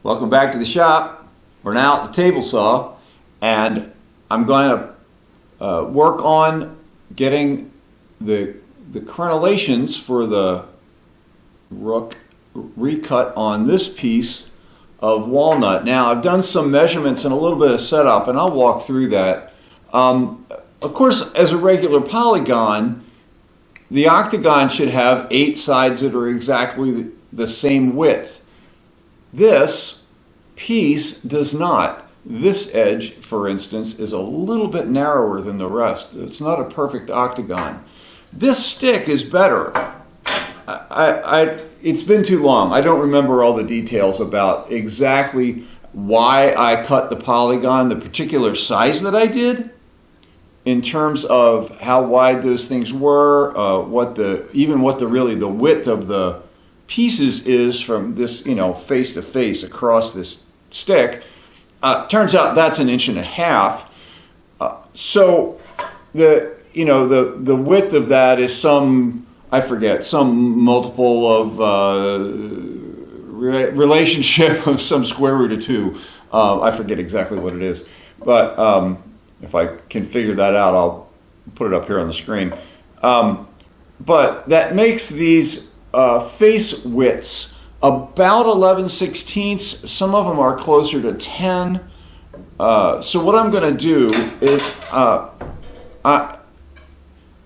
Welcome back to the shop. We're now at the table saw, and I'm going to work on getting the crenelations for the Rook recut on this piece of walnut. Now, I've done some measurements and a little bit of setup, and I'll walk through that. Of course, as a regular polygon, the octagon should have 8 sides that are exactly the same width. This piece does not. This edge, for instance, is a little bit narrower than the rest. It's not a perfect octagon. This stick is better. It's been too long. I don't remember all the details about exactly why I cut the polygon, the particular size that I did, in terms of how wide those things were, what the width of the pieces is from this, face to face across this stick. Turns out that's 1.5 inches. So the width of that is some multiple of relationship of some square root of 2. I forget exactly what it is, but if I can figure that out, I'll put it up here on the screen. But that makes these face widths about 11/16. Some of them are closer to 10. So what I'm going to do is I'm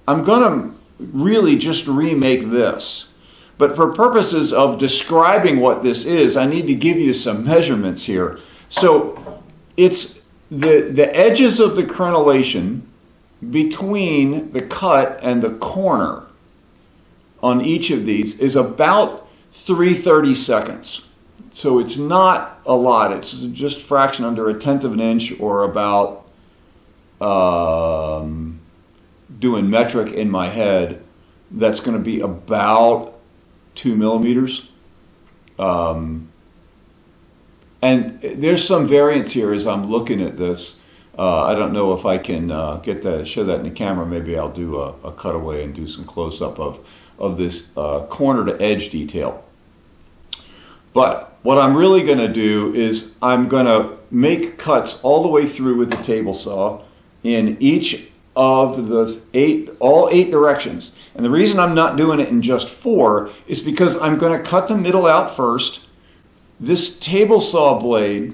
going to really just remake this. But for purposes of describing what this is, I need to give you some measurements here. So it's the edges of the crenellation between the cut and the corner on each of these is about 3/32. So it's not a lot. It's just a fraction under 1/10 of an inch, or about, doing metric in my head, that's going to be about 2 millimeters. And there's some variance here as I'm looking at this. I don't know if I can show that in the camera. Maybe I'll do a cutaway and do some close-up of this corner to edge detail. But what I'm really going to do is I'm going to make cuts all the way through with the table saw in each of the all 8 directions. And the reason I'm not doing it in just 4 is because I'm going to cut the middle out first. This table saw blade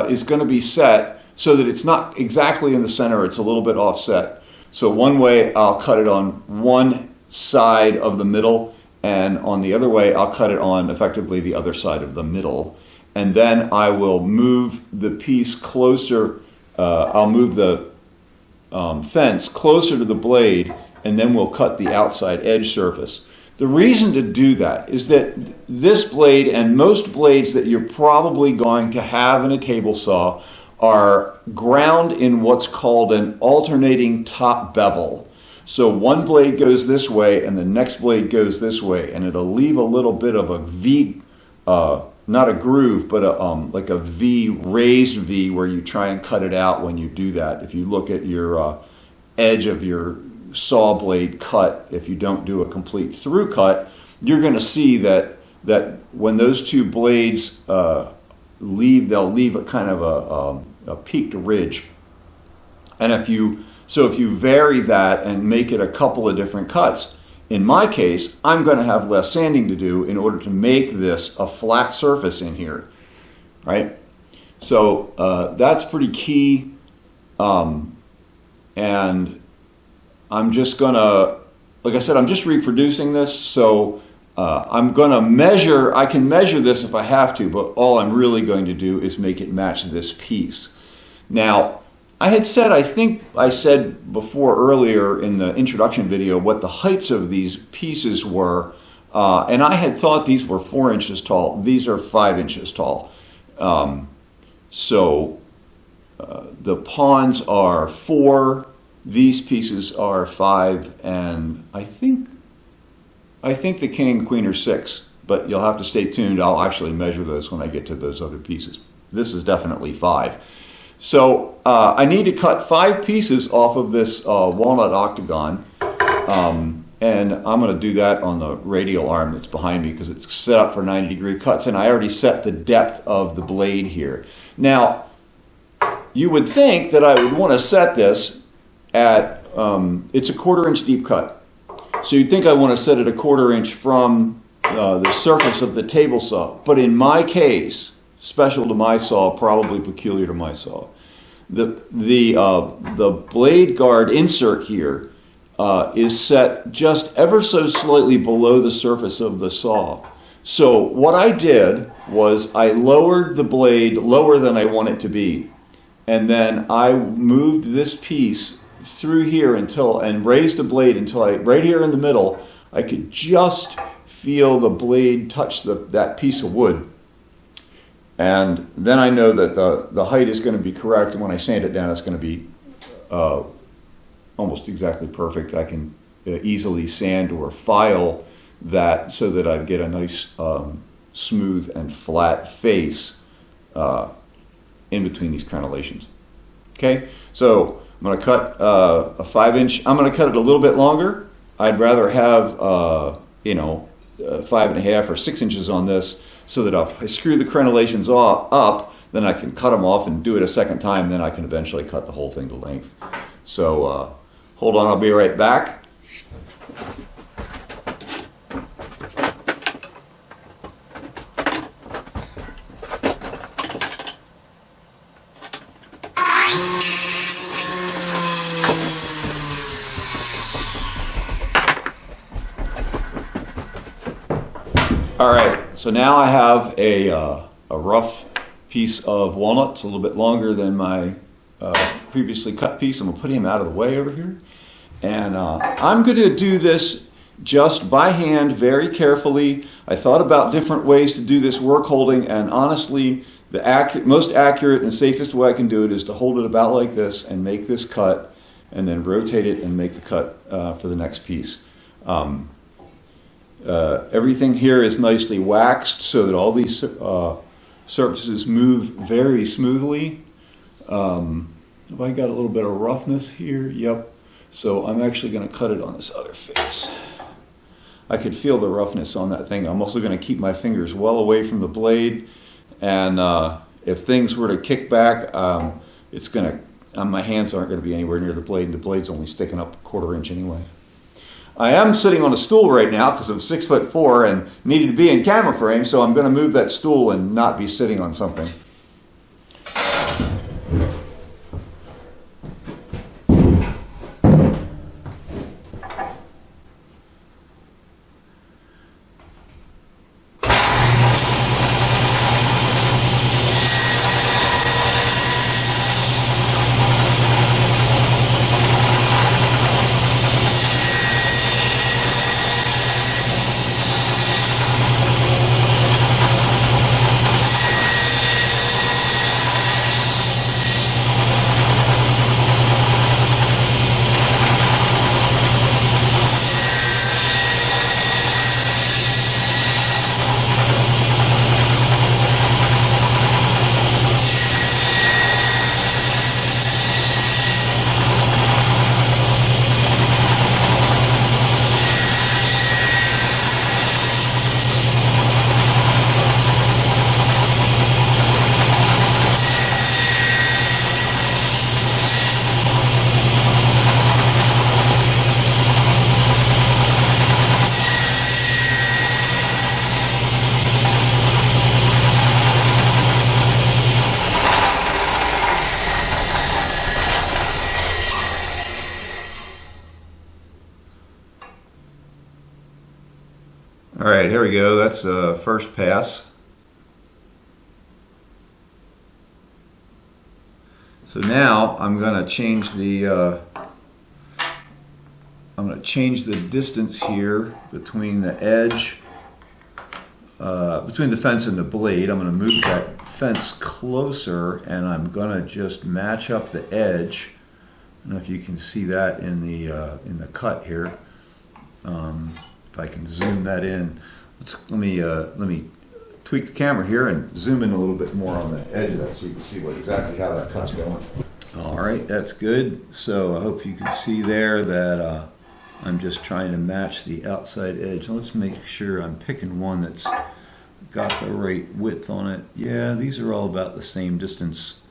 is going to be set so that it's not exactly in the center, it's a little bit offset. So one way I'll cut it on one side of the middle, and on the other way I'll cut it on effectively the other side of the middle. And then I will move the piece closer, I'll move the fence closer to the blade, and then we'll cut the outside edge surface. The reason to do that is that this blade and most blades that you're probably going to have in a table saw are ground in what's called an alternating top bevel. So one blade goes this way and the next blade goes this way, and it'll leave a little bit of a V, not a groove, but like a V, raised V, where you try and cut it out when you do that. If you look at your edge of your saw blade cut, if you don't do a complete through cut, you're going to see that when those two blades leave, they'll leave a kind of a peaked ridge. And if you vary that and make it a couple of different cuts, in my case, I'm going to have less sanding to do in order to make this a flat surface in here, right? So that's pretty key. And I'm just going to, like I said, I'm just reproducing this. So I'm going to measure, I can measure this if I have to, but all I'm really going to do is make it match this piece. Now, I think I said before earlier in the introduction video what the heights of these pieces were, and I had thought these were 4 inches tall. These are 5 inches tall. So the pawns are 4, these pieces are 5, and I think the king and queen are 6, but you'll have to stay tuned. I'll actually measure those when I get to those other pieces. This is definitely 5. So I need to cut 5 pieces off of this walnut octagon, And I'm going to do that on the radial arm that's behind me because it's set up for 90-degree cuts, and I already set the depth of the blade here. Now, you would think that I would want to set this at, it's a 1/4 inch deep cut. So you'd think I want to set it a 1/4 inch from the surface of the table saw. But in my case, special to my saw, probably peculiar to my saw, the blade guard insert here is set just ever so slightly below the surface of the saw. So what I did was I lowered the blade lower than I want it to be. And then I moved this piece through here and raised the blade until right here in the middle, I could just feel the blade touch that piece of wood. And then I know that the height is going to be correct, and when I sand it down, it's going to be almost exactly perfect. I can easily sand or file that so that I get a nice smooth and flat face in between these crenelations. Okay, so I'm going to cut a 5-inch. I'm going to cut it a little bit longer. I'd rather have 5.5 or 6 inches on this, so that if I screw the crenelations up, then I can cut them off and do it a second time. Then I can eventually cut the whole thing to length. So hold on, I'll be right back. All right, so now I have a rough piece of walnut. It's a little bit longer than my previously cut piece. I'm going to put him out of the way over here. And I'm going to do this just by hand, very carefully. I thought about different ways to do this work holding, and honestly, the most accurate and safest way I can do it is to hold it about like this and make this cut, and then rotate it and make the cut for the next piece. Everything here is nicely waxed so that all these surfaces move very smoothly. Have I got a little bit of roughness here? Yep. So I'm actually going to cut it on this other face. I could feel the roughness on that thing. I'm also going to keep my fingers well away from the blade, and if things were to kick back, my hands aren't going to be anywhere near the blade, and the blade's only sticking up a 1/4 inch anyway. I am sitting on a stool right now because I'm 6'4" and needed to be in camera frame, so I'm going to move that stool and not be sitting on something. All right, here we go. That's the first pass. So now I'm going to change the distance here between the edge, between the fence and the blade. I'm going to move that fence closer, and I'm going to just match up the edge. I don't know if you can see that in the cut here. If I can zoom that in, let me tweak the camera here and zoom in a little bit more on the edge of that so you can see exactly how that cut's going. All right, that's good. So I hope you can see there that I'm just trying to match the outside edge. Let's make sure I'm picking one that's got the right width on it. Yeah, these are all about the same distance.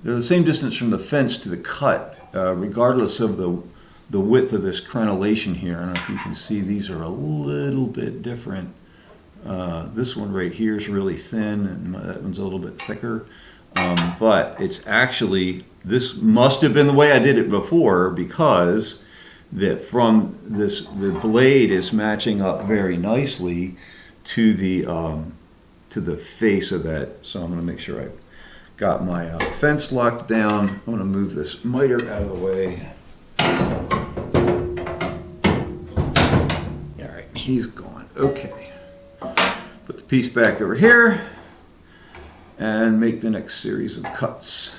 They're the same distance from the fence to the cut, regardless of the width of this crenellation here. I don't know if you can see these are a little bit different. This one right here is really thin, and that one's a little bit thicker. But it's actually, this must have been the way I did it before, because that from this, the blade is matching up very nicely to the face of that. So I'm going to make sure I got my fence locked down. I'm going to move this miter out of the way. All right, he's gone. Okay. Put the piece back over here and make the next series of cuts.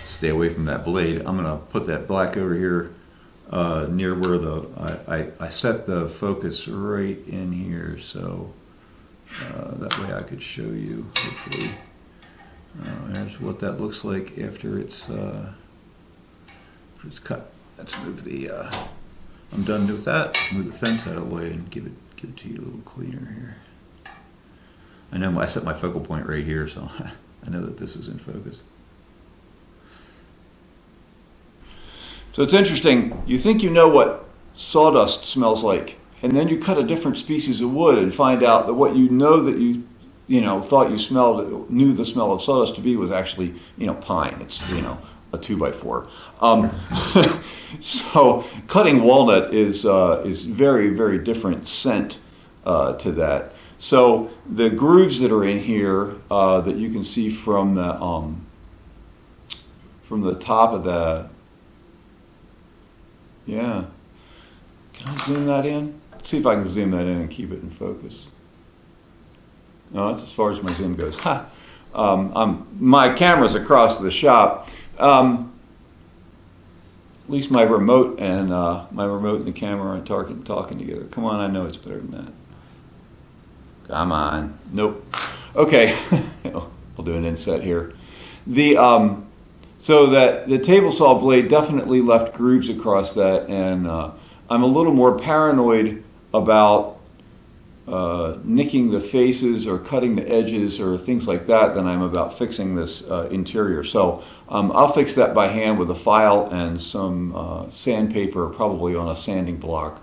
Stay away from that blade. I'm going to put that black over here near where I set the focus right in here, so that way I could show you, hopefully. There's what that looks like after it's cut. Let's move the, I'm done with that. Move the fence out of the way and give it to you a little cleaner here. I know I set my focal point right here, so I know that this is in focus. So it's interesting, you think you know what sawdust smells like, and then you cut a different species of wood and find out that what you know that you know, thought you knew the smell of sawdust to be was actually, pine. It's, a 2x4. So cutting walnut is very, very different scent to that. So the grooves that are in here that you can see from the top of the, yeah. Can I zoom that in? Let's see if I can zoom that in and keep it in focus. No, that's as far as my zoom goes. Ha! My camera's across the shop. At least my remote and the camera aren't talking together. Come on, I know it's better than that. Come on. Nope. Okay. I'll do an inset here. So that the table saw blade definitely left grooves across that, and I'm a little more paranoid about nicking the faces or cutting the edges or things like that than I'm about fixing this interior. So I'll fix that by hand with a file and some sandpaper, probably on a sanding block.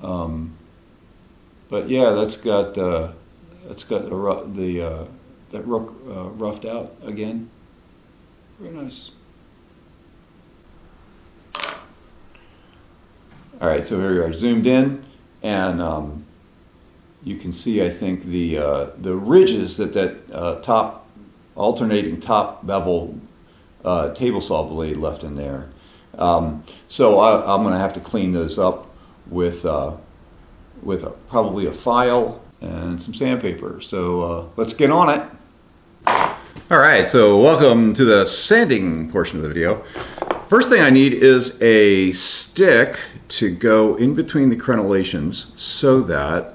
But yeah, that's got that Rook roughed out again. Very nice. All right, so here we are, zoomed in, and you can see, I think, the ridges that top alternating top bevel table saw blade left in there. So I'm going to have to clean those up with probably a file and some sandpaper. So let's get on it. All right, so welcome to the sanding portion of the video. First thing I need is a stick to go in between the crenellations so that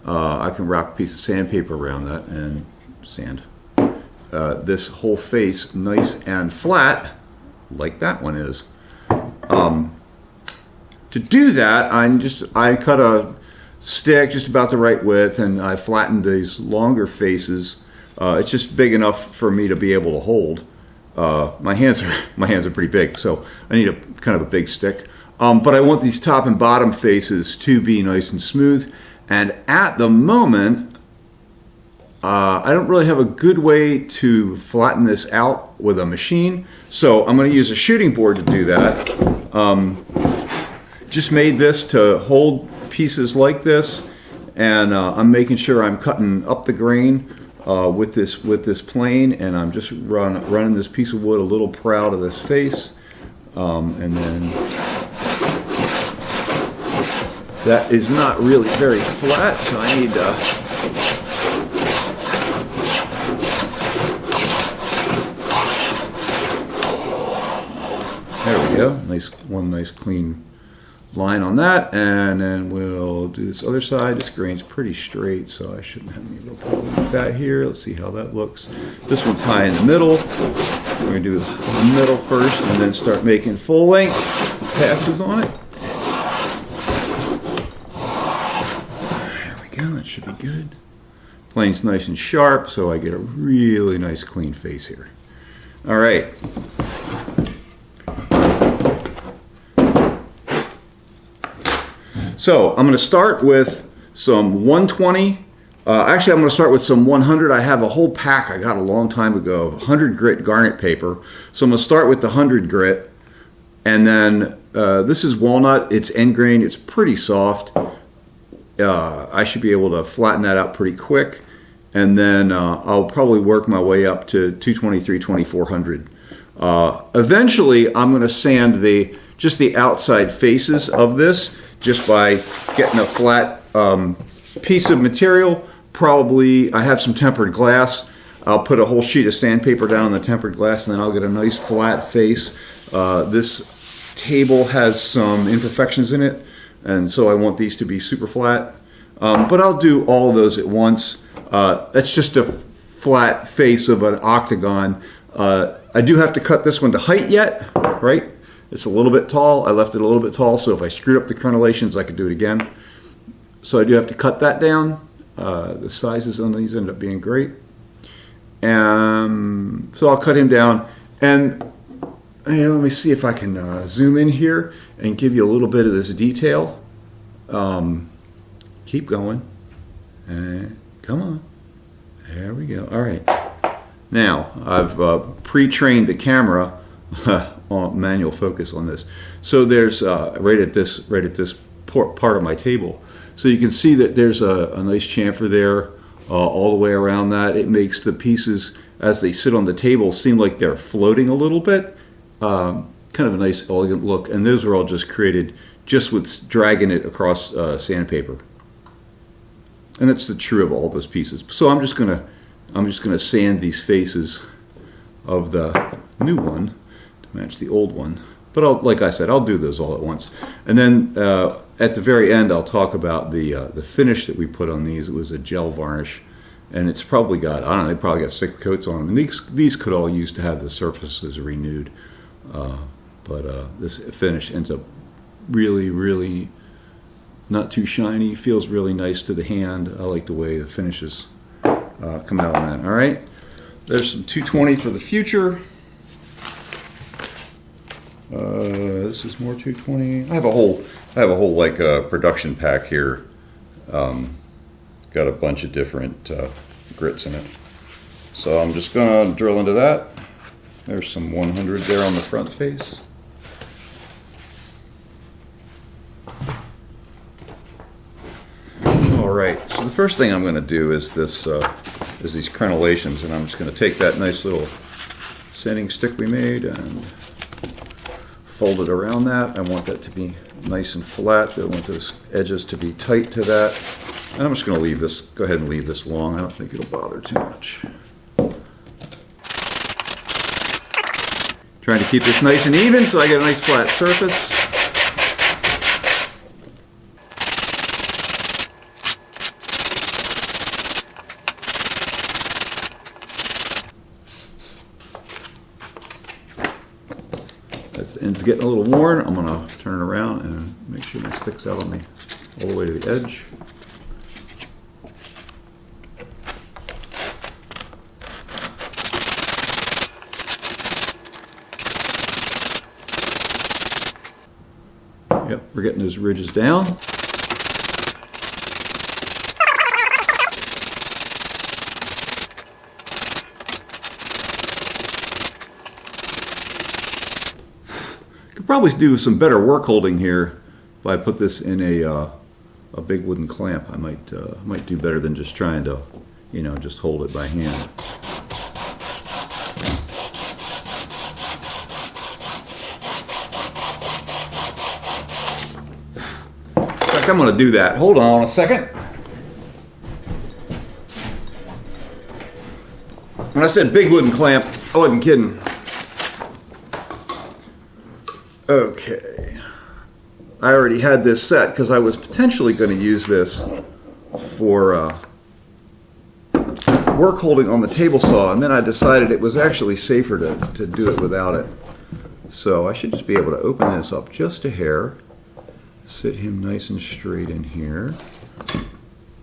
I can wrap a piece of sandpaper around that and sand this whole face nice and flat like that one is. To do that, I cut a stick just about the right width, and I flattened these longer faces. It's just big enough for me to be able to hold. My hands are pretty big, so I need a kind of a big stick. But I want these top and bottom faces to be nice and smooth, And at the moment, I don't really have a good way to flatten this out with a machine, so I'm going to use a shooting board to do that. Just made this to hold pieces like this, and I'm making sure I'm cutting up the grain with this plane, and I'm just running this piece of wood a little proud of this face, and then that is not really very flat, so I need to there we go. One nice clean line on that, and then we'll do this other side. This grain's pretty straight, so I shouldn't have any real problem with that here. Let's see how that looks. This one's high in the middle. We're going to do the middle first and then start making full length passes on it. There we go, that should be good. Plane's nice and sharp, so I get a really nice clean face here. All right. So I'm going to start with some 120. Actually, I'm going to start with some 100. I have a whole pack I got a long time ago of 100 grit garnet paper. So I'm going to start with the 100 grit. And then this is walnut. It's end grain. It's pretty soft. I should be able to flatten that out pretty quick. And then I'll probably work my way up to 223, 2400. Eventually, I'm going to sand just the outside faces of this, just by getting a flat piece of material. Probably I have some tempered glass. I'll put a whole sheet of sandpaper down on the tempered glass, and then I'll get a nice flat face. This table has some imperfections in it, and so I want these to be super flat. But I'll do all of those at once. That's just a flat face of an octagon. I do have to cut this one to height yet, right? It's a little bit tall. I left it a little bit tall, so if I screwed up the crenelations, I could do it again. So I do have to cut that down. The sizes on these end up being great. So I'll cut him down. And let me see if I can zoom in here and give you a little bit of this detail. Keep going. Come on. There we go. All right. Now, I've pre-trained the camera on manual focus on this. So there's right at this part of my table. So you can see that there's a nice chamfer there all the way around that. It makes the pieces as they sit on the table seem like they're floating a little bit. Kind of a nice elegant look. And those are all just created just with dragging it across sandpaper. And that's the true of all those pieces. So I'm just gonna sand these faces of the new one match the old one, but like I said, I'll do those all at once. And then at the very end, I'll talk about the finish that we put on these. It was a gel varnish, and it's probably got, I don't know, they probably got 6 coats on them. And these could all use to have the surfaces renewed, but this finish ends up really, really not too shiny. Feels really nice to the hand. I like the way the finishes come out on that. All right, there's some 220 for the future. This is more 220. I have a whole like production pack here. Got a bunch of different grits in it. So I'm just gonna drill into that. There's some 100 there on the front face. All right. So the first thing I'm going to do is these crenelations, and I'm just going to take that nice little sanding stick we made and fold it around that. I want that to be nice and flat. I want those edges to be tight to that. And I'm just going to leave this, go ahead and leave this long. I don't think it'll bother too much. Trying to keep this nice and even so I get a nice flat surface. As the end's getting a little worn, I'm going to turn it around and make sure my stick's out on all the way to the edge. Yep, we're getting those ridges down. probably do some better work holding here if I put this in a big wooden clamp. I might do better than just trying to, you know, just hold it by hand. I'm going to do that. Hold on a second. When I said big wooden clamp, I wasn't kidding. Okay. I already had this set because I was potentially going to use this for work holding on the table saw, and then I decided it was actually safer to do it without it. So I should just be able to open this up just a hair. Sit him nice and straight in here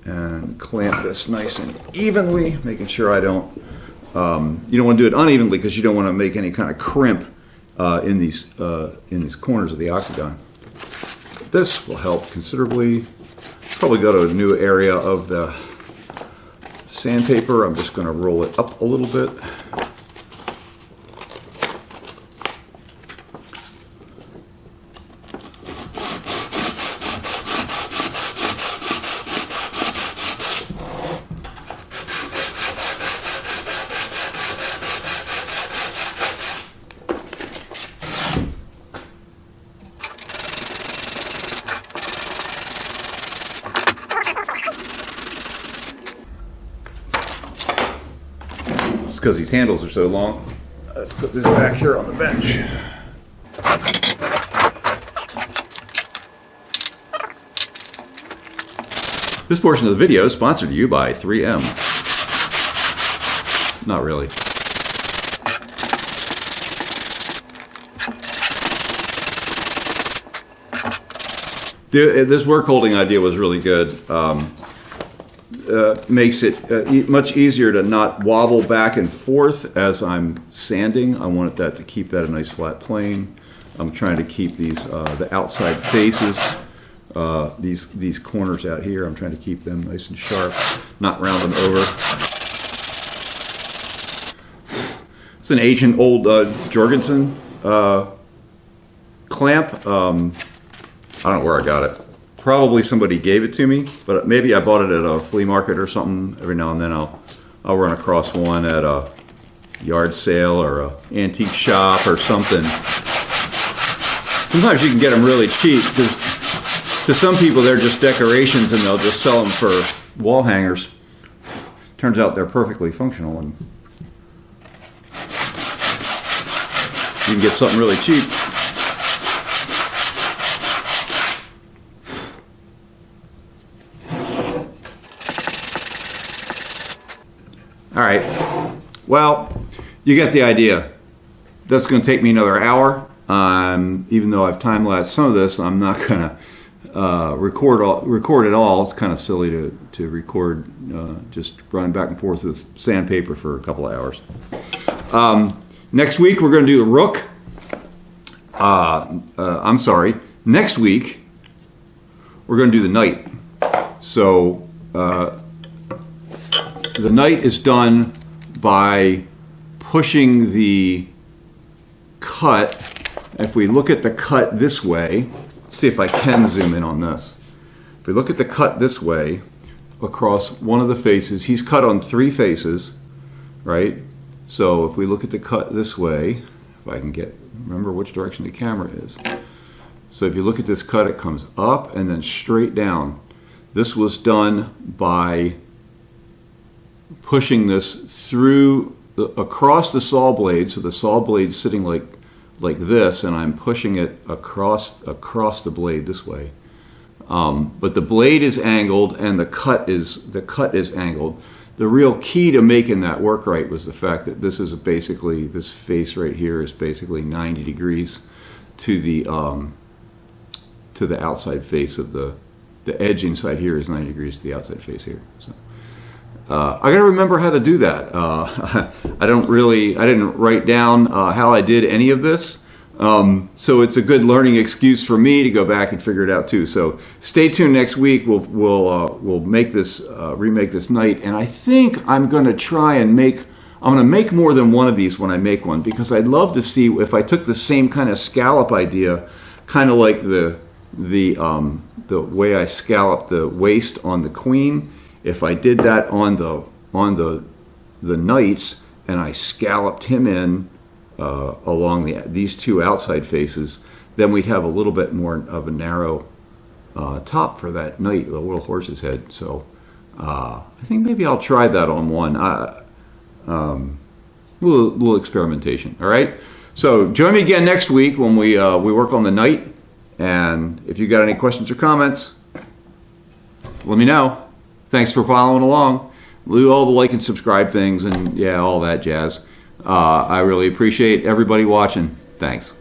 and clamp this nice and evenly, making sure I don't, you don't want to do it unevenly because you don't want to make any kind of crimp in these corners of the octagon. This will help considerably. Probably go to a new area of the sandpaper. I'm just going to roll it up a little bit. Because these handles are so long. Let's put this back here on the bench. This portion of the video is sponsored to you by 3M. Not really. This work holding idea was really good. Makes it much easier to not wobble back and forth as I'm sanding. I wanted that to keep that a nice flat plane. I'm trying to keep these the outside faces, these corners out here. I'm trying to keep them nice and sharp, not round them over. It's an ancient old Jorgensen clamp. I don't know where I got it. Probably somebody gave it to me, but maybe I bought it at a flea market or something. Every now and then I'll run across one at a yard sale or a antique shop or something. Sometimes you can get them really cheap because to some people they're just decorations and they'll just sell them for wall hangers. Turns out they're perfectly functional and you can get something really cheap. All right, well, you get the idea. That's going to take me another hour. Even though I've time-lapsed some of this, I'm not going to record it all. It's kind of silly to record just running back and forth with sandpaper for a couple of hours. Next week, we're going to do the Rook. I'm sorry. Next week, we're going to do the Knight. So, the Knight is done by pushing the cut. If we look at the cut this way, let's see if I can zoom in on this. If we look at the cut this way, across one of the faces, he's cut on 3 faces, right? So if we look at the cut this way, if I can remember which direction the camera is. So if you look at this cut, it comes up and then straight down. This was done by pushing this through across the saw blade, so the saw blade's sitting like this, and I'm pushing it across the blade this way. But the blade is angled and the cut is angled. The real key to making that work right was the fact that this face right here is basically 90 degrees to the outside face of the edge inside here is 90 degrees to the outside face here. So. I got to remember how to do that. I didn't write down how I did any of this. So it's a good learning excuse for me to go back and figure it out too. So stay tuned next week. We'll make this, remake this Knight. And I think I'm going to try and I'm going to make more than one of these when I make one, because I'd love to see if I took the same kind of scallop idea, kind of like the way I scalloped the waist on the queen. If I did that on the knights, and I scalloped him in along these two outside faces, then we'd have a little bit more of a narrow top for that knight, the little horse's head. So I think maybe I'll try that on one. Little experimentation. All right. So join me again next week when we work on the knight. And if you got any questions or comments, let me know. Thanks for following along. Do all the like and subscribe things and yeah, all that jazz. I really appreciate everybody watching. Thanks.